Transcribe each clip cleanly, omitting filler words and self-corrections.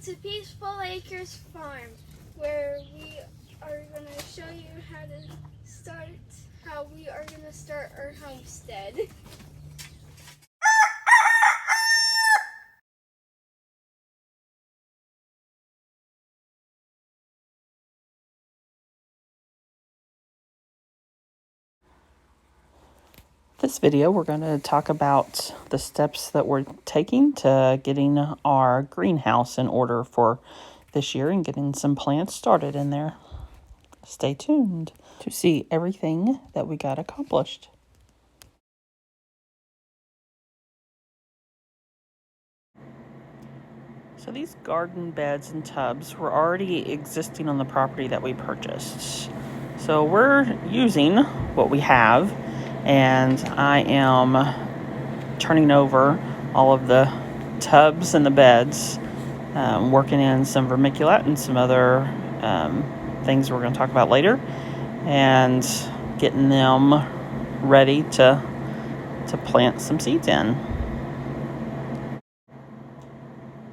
to Peaceful Acres Farms, where we are going to show you how we are going to start our homestead. This video, we're going to talk about the steps that we're taking to getting our greenhouse in order for this year and getting some plants started in there. Stay tuned to see everything that we got accomplished. So these garden beds and tubs were already existing on the property that we purchased. So we're using what we have, and I am turning over all of the tubs and the beds, working in some vermiculite and some other things we're going to talk about later, and getting them ready to plant some seeds in.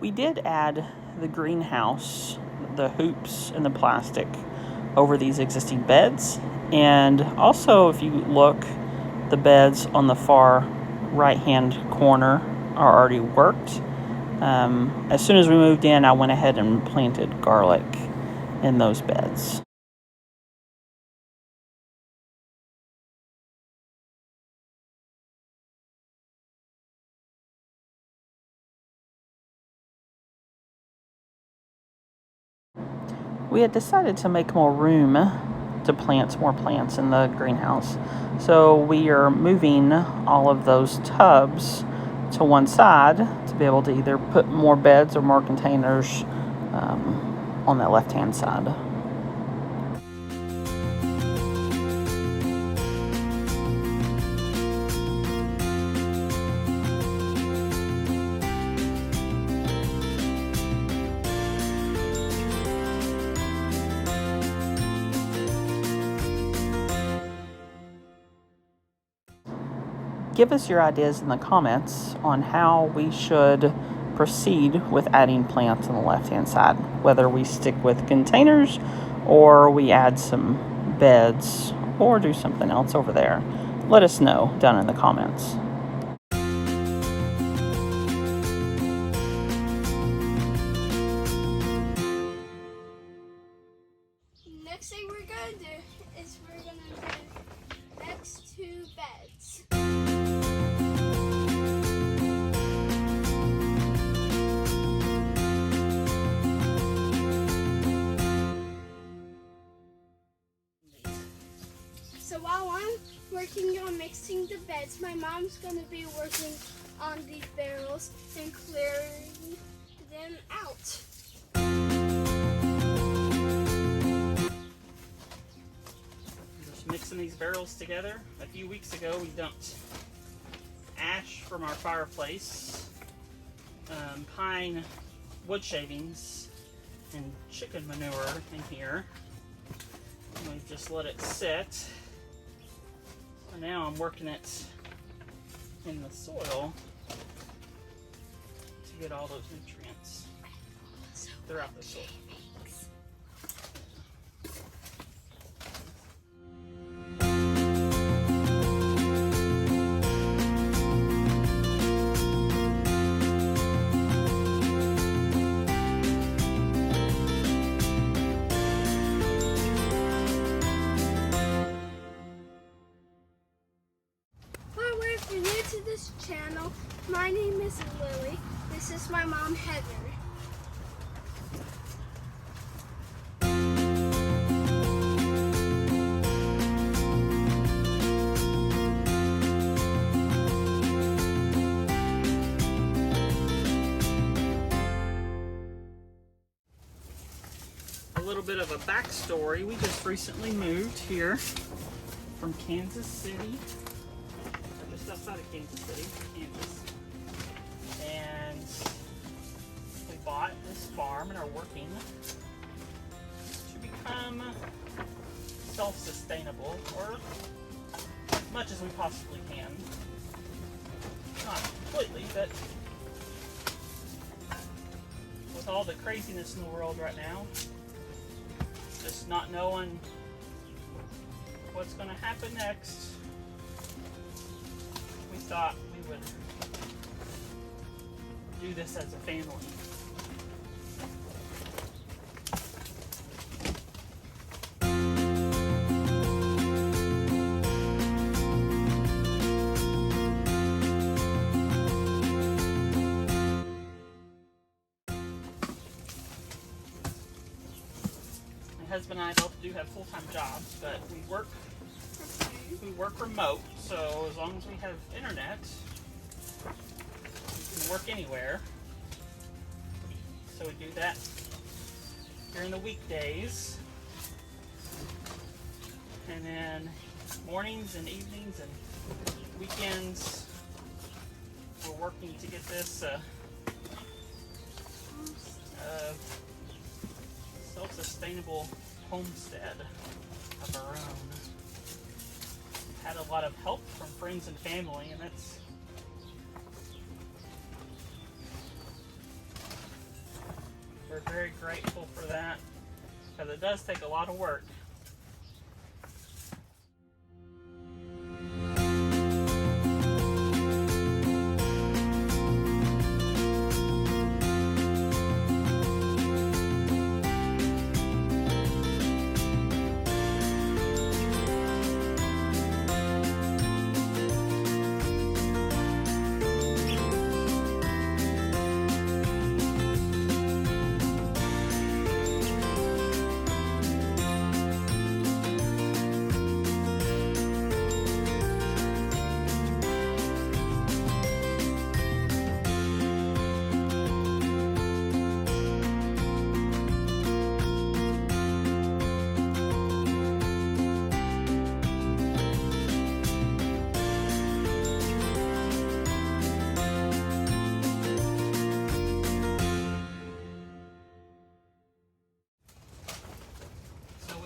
We did add the greenhouse, the hoops and the plastic over these existing beds, and also if you look, the beds on the far right hand corner are already worked. As soon as we moved in, I went ahead and planted garlic in those beds. We had decided to make more room to plant more plants in the greenhouse. So we are moving all of those tubs to one side to be able to either put more beds or more containers on that left-hand side. Give us your ideas in the comments on how we should proceed with adding plants on the left-hand side, whether we stick with containers or we add some beds or do something else over there. Let us know down in the comments. Next thing we're going to do is we're going to do next two beds. So while I'm working on mixing the beds, my mom's going to be working on these barrels and clearing them out. Just mixing these barrels together. A few weeks ago we dumped ash from our fireplace, pine wood shavings, and chicken manure in here. And we've just let it sit. So now I'm working it in the soil to get all those nutrients throughout the soil. If you're new to this channel, my name is Lily. This is my mom, Heather. A little bit of a backstory. We just recently moved here from Kansas City. Just outside of Kansas City, Kansas. And we bought this farm and are working to become self-sustainable, or as much as we possibly can. Not completely, but with all the craziness in the world right now, just not knowing what's going to happen next, we thought we would do this as a family. My husband and I both do have full-time jobs, but we work remote, so as long as we have internet, we can work anywhere. So we do that during the weekdays, and then mornings and evenings and weekends we're working to get this self-sustainable homestead of our own. We've had a lot of help from friends and family, and we're very grateful for that, because it does take a lot of work.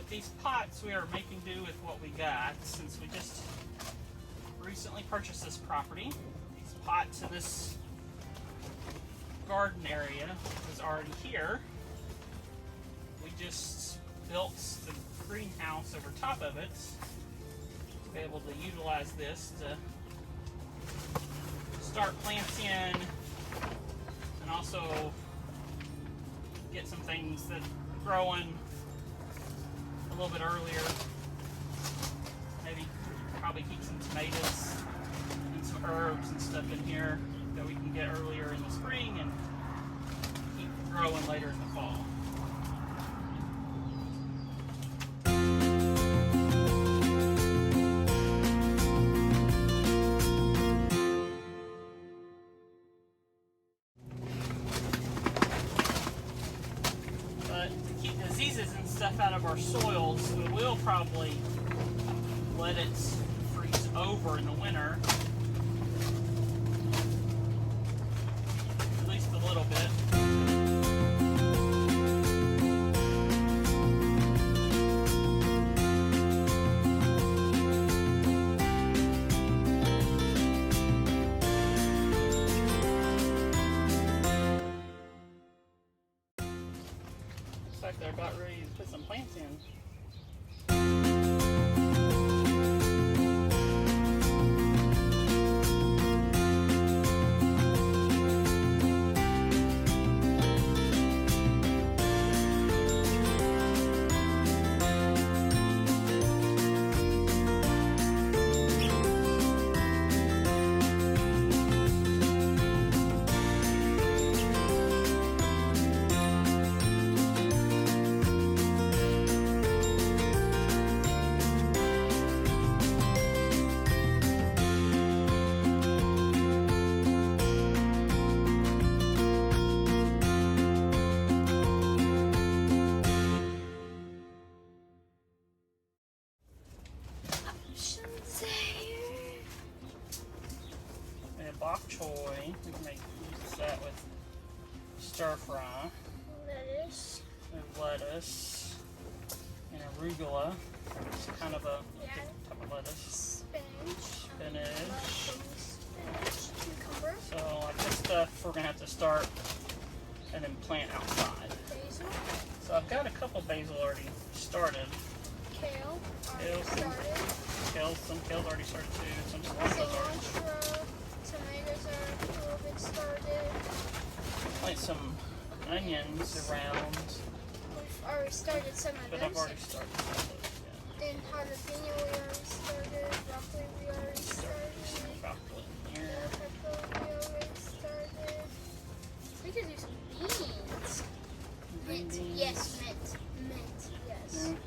These pots, we are making do with what we got, since we just recently purchased this property. These pots in this garden area was already here. We just built the greenhouse over top of it to be able to utilize this to start plants in, and also get some things that are growing a little bit earlier. Maybe probably keep some tomatoes and some herbs and stuff in here that we can get earlier in the spring and keep growing later in the fall. Diseases and stuff out of our soils, we will probably let it freeze over in the winter, at least a little bit. They're about ready to put some plants in. Bok choy, we can use that with stir fry. Lettuce. And lettuce. And arugula. It's kind of a type of lettuce. Spinach. Cucumber. So like this stuff we're gonna have to start and then plant outside. Basil. So I've got a couple basil already started. Kale. Already started. Some kale's already started too. Some cilantro. Cilantro. Tomatoes are a little bit started. Plant some onions around. We've already started some of But those. I've already started some of those, yeah. Then jalapeno we already started. Broccoli we already started. Broccoli in Yeah, here. pepper we already started. We could do some beans. Green Mint. beans. Yes, mint. Mint. Yes. Mint.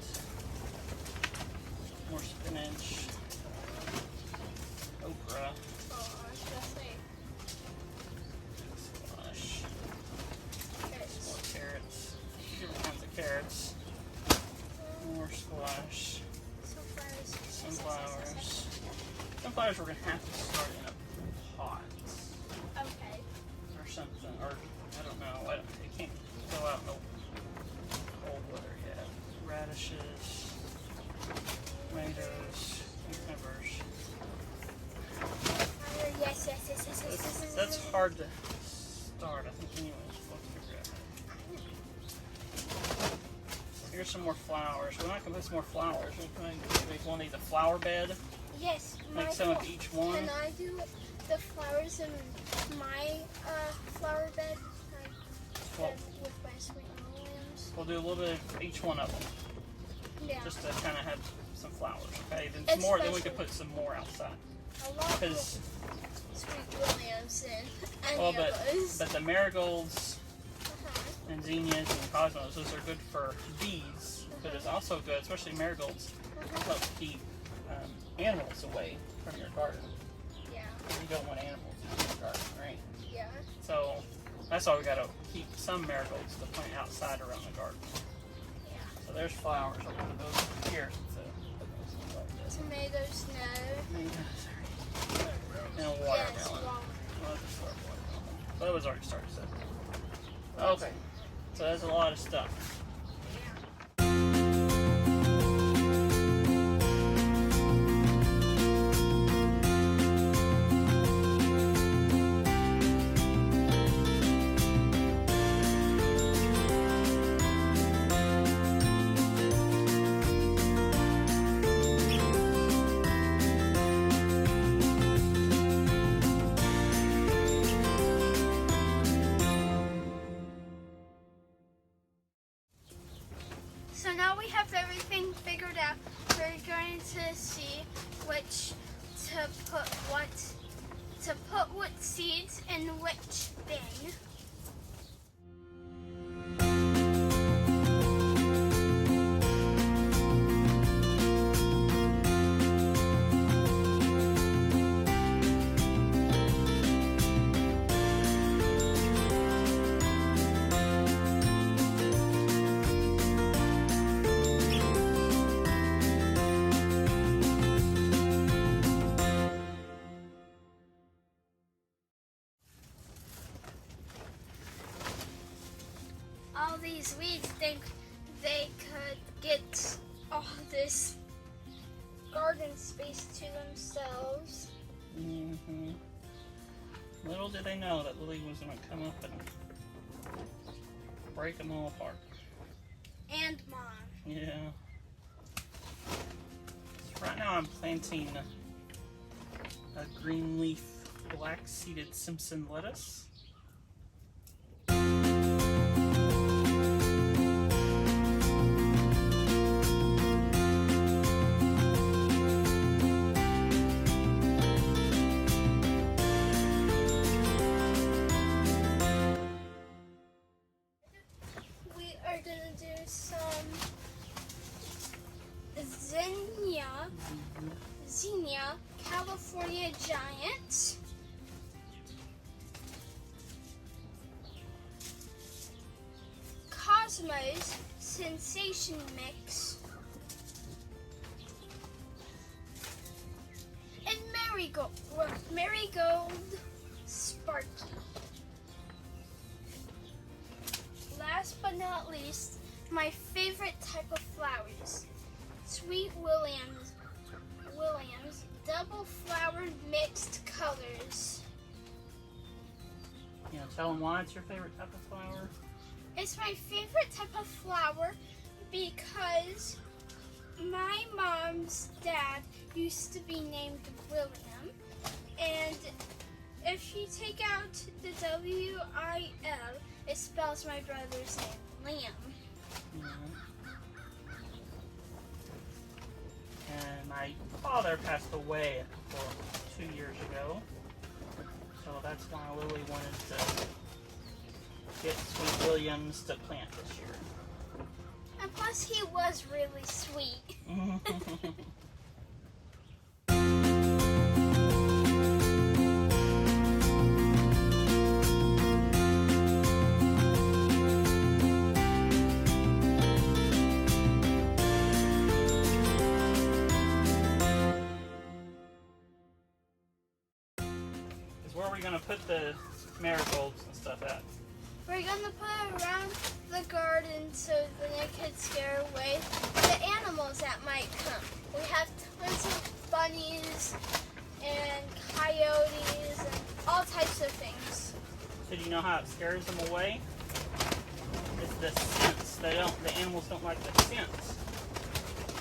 More spinach. Okra. Oh, I was gonna say Squash. carrots. More carrots. Different kinds of carrots. More squash. Sunflowers. Sunflowers. Sunflowers we're going to have to start in a pot Okay. or something. Or, I don't know. It can't go out in the cold weather yet. Radishes. Tomatoes. Cucumbers. Yes. That's hard to start, I think, anyways. We'll figure it out. Here's some more flowers. We're not going to put some more flowers. We're going to make one of these a flower bed. Yes. Make some of each one. Can I do the flowers in my flower bed? Well, With my sweet williams. we'll do a little bit of each one of them. Yeah. Just to kind of have some flowers, okay? Then some more, then we can Especially- put some more outside. I love Because, sweet williams and any well, of those. but the marigolds Uh-huh. and zinnias and cosmos, those are good for bees. But it's also good, especially marigolds, help keep animals away from your garden. Yeah. You don't want animals in your garden, right? Yeah. So that's why we got to keep some marigolds to plant outside around the garden. Yeah. So there's flowers. I'll put those here. So put those like this. Tomatoes, no. Tomatoes, and a Yes, watermelon. watermelon. Well, let's just start watermelon. So that was already started. So. Okay. So that's a lot of stuff. So now we have everything figured out. We're going to see which to put what seeds in which bin. All these weeds think they could get all this garden space to themselves. Mm-hmm. Little did they know that Lily was going to come up and break them all apart. And Mom. Yeah. So right now I'm planting a green leaf black seeded Simpson lettuce. We are gonna do some zinnia, California Giant, Cosmos Sensation Mix, and Marigold Sparky. Last but not least, my favorite type of flowers, Sweet Williams, double flowered mixed colors. Yeah, Want to tell them why it's your favorite type of flower? It's my favorite type of flower because my mom's dad used to be named William, and if you take out the W-I-L, it spells my brother's name, Liam. And my father passed away 2 years ago, so that's why Lily wanted to get Sweet Williams to plant this year. And plus, he was really sweet. Where are we going to put the marigolds and stuff at? We're gonna put it around the garden so then it could scare away the animals that might come. We have tons of bunnies and coyotes and all types of things. So do you know how it scares them away? It's the scents. The animals don't like the scents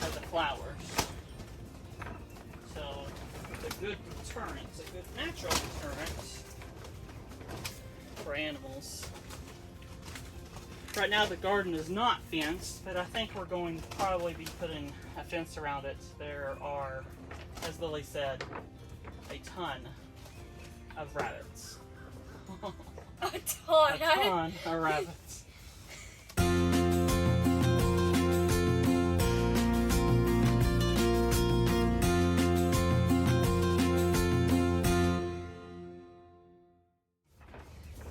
of the flowers. So it's a good deterrent. It's a good natural deterrent for animals. Right now the garden is not fenced, but I think we're going to probably be putting a fence around it. There are, as Lily said, a ton of rabbits. A ton. A ton of rabbits.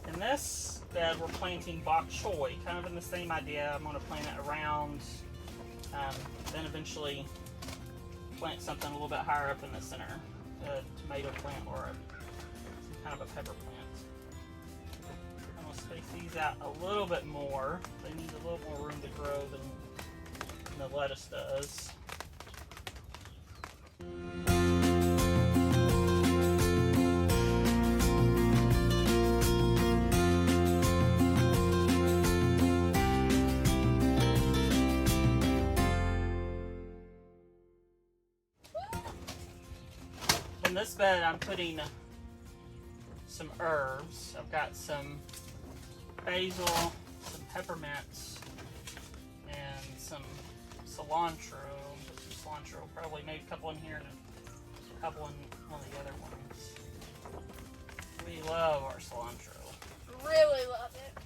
In this bed, we're planting bok choy, kind of in the same idea. I'm going to plant it around, then eventually plant something a little bit higher up in the center, a tomato plant or some kind of a pepper plant. I'm going to space these out a little bit more. They need a little more room to grow than the lettuce does. In this bed, I'm putting some herbs. I've got some basil, some peppermints, and some cilantro. Probably maybe a couple in here and a couple in one of the other ones. We love our cilantro. Really love it.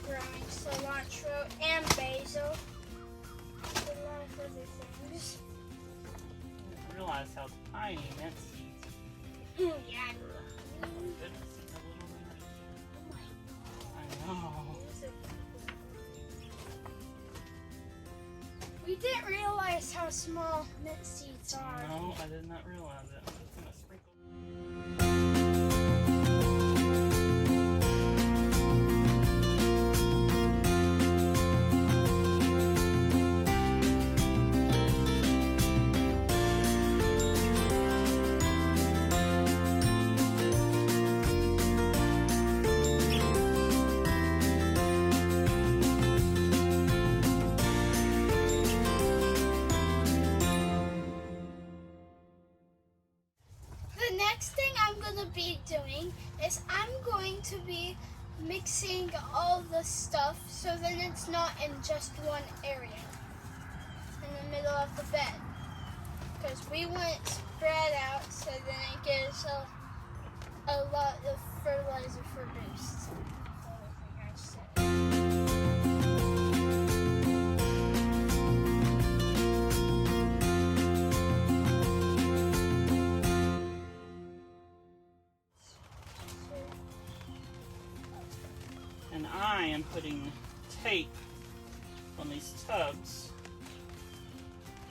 Growing cilantro and basil. A lot of other things. I didn't realize how tiny mint seeds Yeah. were. Goodness, it's a little bit. Oh my I know. We didn't realize how small mint seeds are. No, I did not realize it. I'm just going to sprinkle. The next thing I'm going to be doing is I'm going to be mixing all the stuff so then it's not in just one area in the middle of the bed, because we want it spread out so then it gives a lot of fertilizer for boost. And I am putting tape on these tubs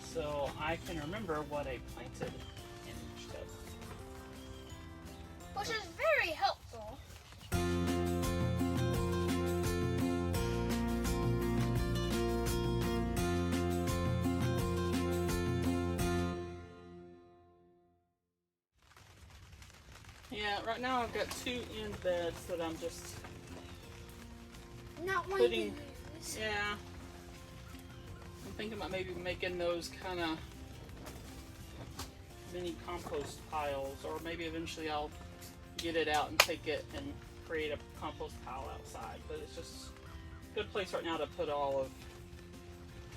so I can remember what I planted in each tub. Which is very helpful. Yeah, right now I've got 2 end beds that I'm just not wanting to use. Yeah. I'm thinking about maybe making those kind of mini compost piles, or maybe eventually I'll get it out and take it and create a compost pile outside. But it's just a good place right now to put all of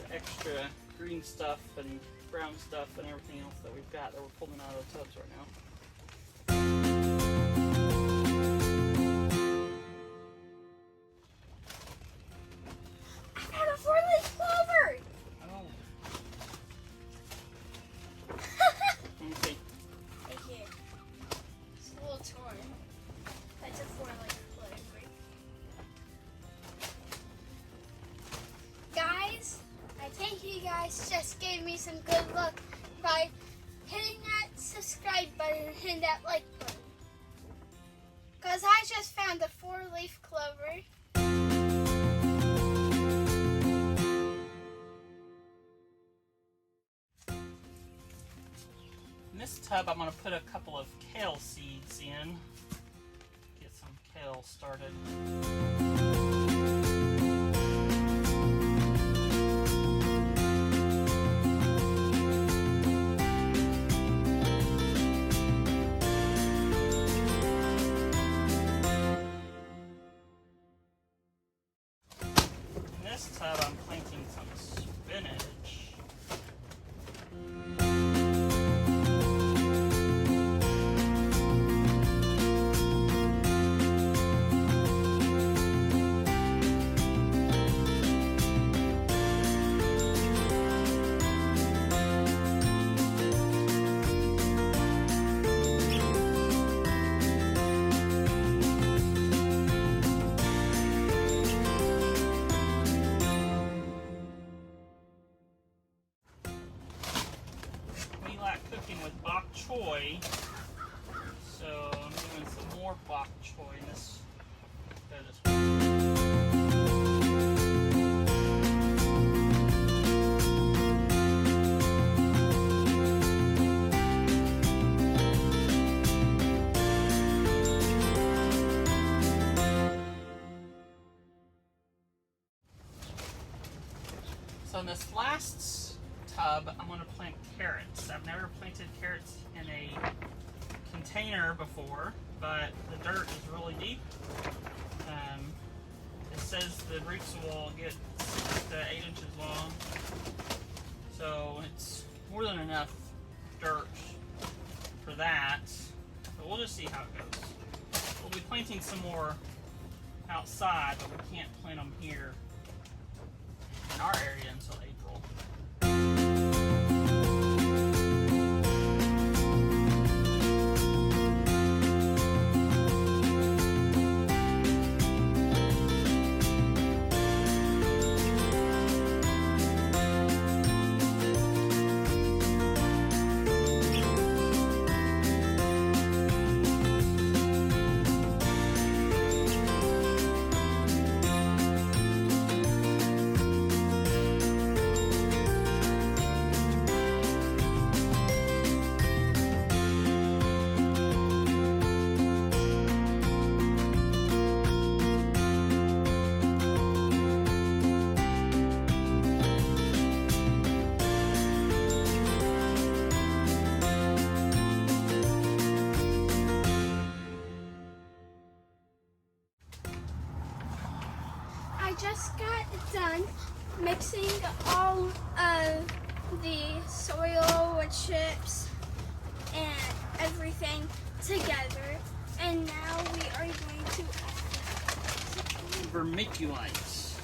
the extra green stuff and brown stuff and everything else that we've got that we're pulling out of the tubs right now. I got a 4-leaf clover! Oh. Let me see. Right here. It's a little torn. That's a 4-leaf clover. Guys, I think you guys just gave me some good luck by hitting that subscribe button and hitting that like button. Because I just found a 4-leaf clover. In this tub, I'm going to put a couple of kale seeds in. Get some kale started. In this tub, I'm planting some spinach. Cooking with bok choy, so I'm doing some more bok choy in this bed as well. So in this last tub, I'm going to plant carrots. I've never planted carrots in a container before, but the dirt is really deep. It says the roots will get 6 to 8 inches long, so it's more than enough dirt for that, but we'll just see how it goes. We'll be planting some more outside, but we can't plant them here in our area until April. I just got done mixing all of the soil with chips and everything together, and now we are going to Vermiculites.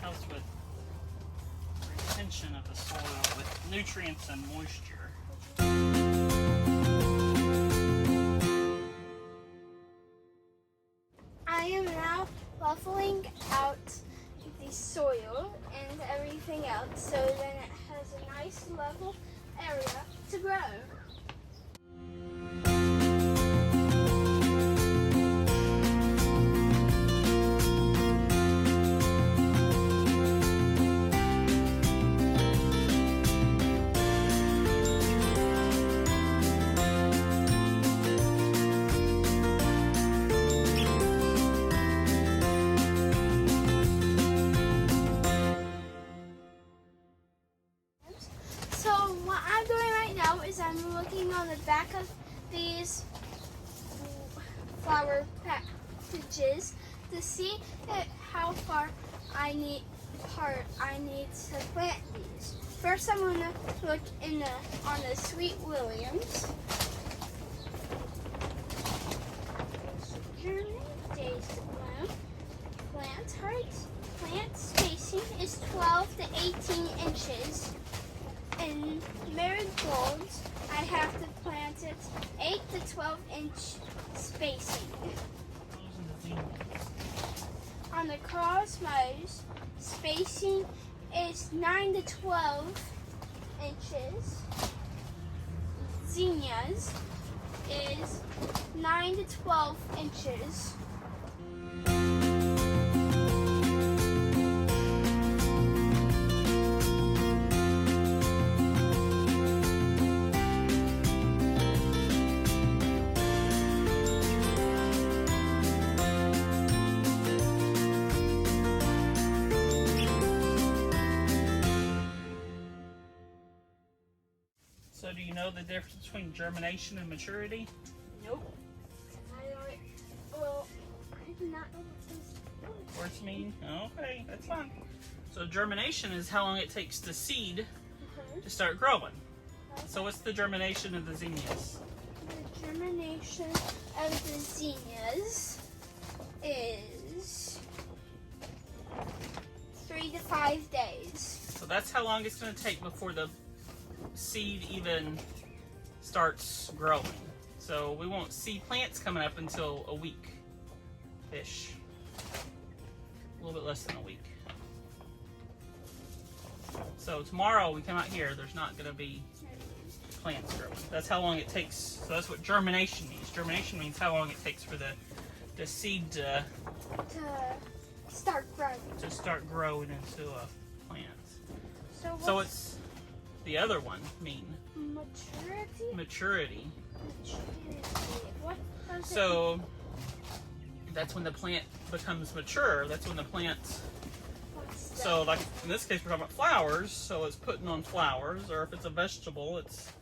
Helps with retention of the soil with nutrients and moisture. I am now leveling out the soil and everything else so then it has a nice level area to grow. now is I'm looking on the back of these flower packages to see how far I need to plant these. First, I'm gonna look on the Sweet Williams. Days to bloom. Plant height. Plant spacing is 12 to 18 inches. In marigolds, I have to plant it 8 to 12 inch spacing. On the cosmos, spacing is 9 to 12 inches. Zinnias is 9 to 12 inches. So do you know the difference between germination and maturity? Nope. Well, I do not know what Words mean? Okay, that's fine. So germination is how long it takes the seed to start growing. So what's the germination of the zinnias? The germination of the zinnias is 3 to 5 days. So that's how long it's going to take before the seed even starts growing. So we won't see plants coming up until a week-ish. A little bit less than a week. So tomorrow we come out here, there's not going to be plants growing. That's how long it takes. So that's what germination means. Germination means how long it takes for the seed to start growing. To start growing into a plant. So it's the other one mean? Maturity? Maturity. What does so that's when the plant becomes mature. That's when the plant. So like in this case we're talking about flowers, so it's putting on flowers, or if it's a vegetable, it's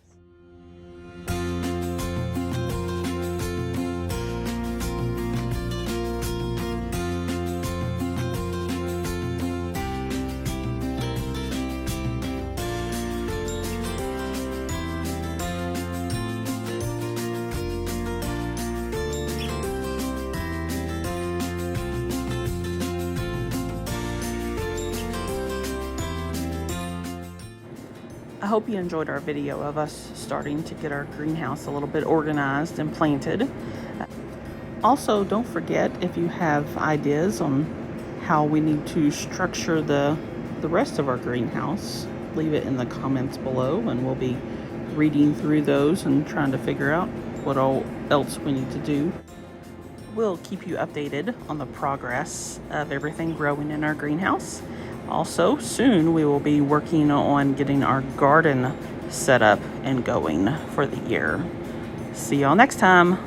I hope you enjoyed our video of us starting to get our greenhouse a little bit organized and planted. Also, don't forget, if you have ideas on how we need to structure the rest of our greenhouse, leave it in the comments below and we'll be reading through those and trying to figure out what all else we need to do. We'll keep you updated on the progress of everything growing in our greenhouse. Also, soon we will be working on getting our garden set up and going for the year. See y'all next time.